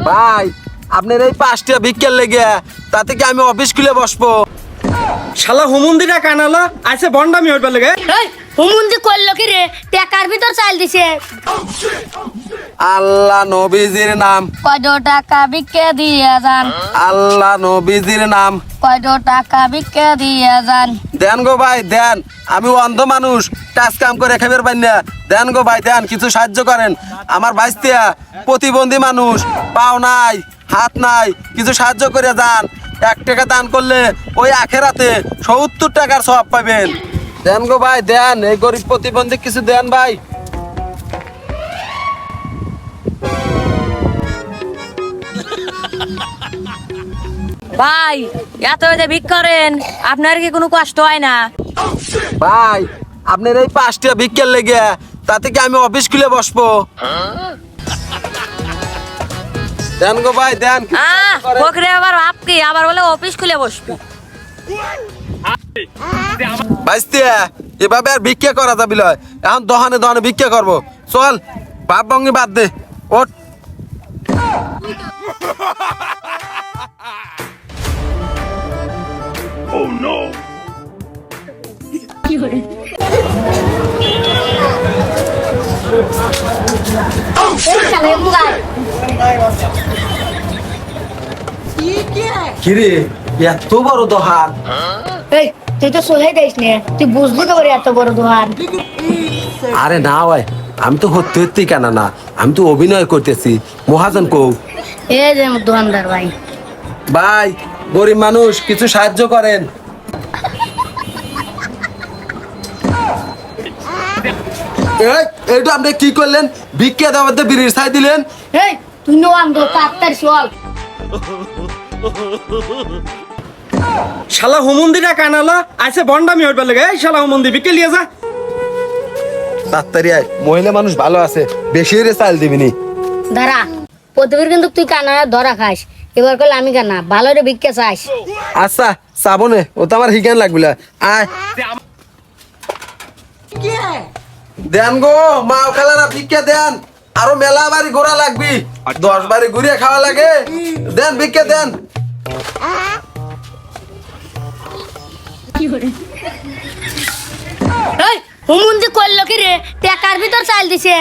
ভাই আপনার এই 5টা ভিক্ষার লেগে তাতে কি আমি অফিস খুলে বসবো? শালা হুমুন্দিটা কানালো আইছে বন্ডামি হইবার লাগে। এই হুমুন্দি করলো কি রে? টাকার ভিতর চাল দিছে। আল্লাহ নবীজির নাম, কয়টো টাকা বিকে দিয়ে যান, আল্লাহ নবীজির নাম। কয়টো টাকা বিকে দিয়ে যান। দেন গো ভাই দেন, আমি অন্ধ মানুষ, কাজ কাম করে খাবার পাই না। দেন গো ভাই দেন, কিছু সাহায্য করেন। আমার ভাইস্তিয়া প্রতিবন্ধী মানুষ, পাও নাই হাত নাই, কিছু সাহায্য করে যান। 1 টাকা দান করলে ওই আখেরাতে 70 টাকার সওয়াব পাবেন। দেন গো ভাই দেন, এই গরিব প্রতিবন্ধী কিছু দেন ভাই। ভাই এত যে ভিক করেন, আপনার কি কোনো কষ্ট হয় না? ভাই আপনার এই 5টা ভিক্ষার লেগে তাতে কি আমি অফিস খুলে বসবো? দেন গো ভাই দেন, কিছু সাহায্য করেন। বকরে আবার আপকি আবার বলে অফিস খুলে বসবি। ভাইস্তিয়া এভাবে আর ভিক্ষা করা যাবি লয়, এখন দহনে দহনে ভিক্ষা করবো। চল বাপ ভঙ্গি বাদ দে, ওঠ। কিরে এত বড় দোহান? এই তুই তো সোলাই দিস নে, তুই বুঝলি তো করে এত বড় দোকান। আরে না ভাই, আমি তো হতে হতেই কেন না, আমি তো অভিনয় করতেছি। মহাজন কৌ এই যে দোকানদার ভাই। ভাই গরিব মানুষ, কিছু সাহায্য করেন। এইটা আপনি কি করলেন? ভিক্ষা দেওয়াতে বিড়ির ছাই দিলেন। এই তুই নো আন্দো তাত্তার চল। শালা হুমুন্দিটা কানালো আইছে বন্ডামি হইবার লাগে। এই শালা হুমুন্দি বিকে লিয়ে যা। তাড়াতাড়ি আয়, মহিলা মানুষ ভালো আছে, বেশি রে চাল দিবিনি। দাঁড়া, প্রতিবার কিন্তু তুই কানা ধরা খাস, এবার করলে আমি কানা ভালো রে ভিক্ষা চাস। আচ্ছা চাবনে, ও তো আমার হিগান লাগবে। আয় দেন গো মাও খেলারা, ভিক্ষা দেন। আরো মেলা বাড়ি ঘোরা লাগবি, 10 বাড়ি ঘুরিয়ে খাওয়া লাগে। দেন ভিক্ষা দেন। এই হুমুন্দি করলো কি রে? টাকার ভিতর চাল দিছে।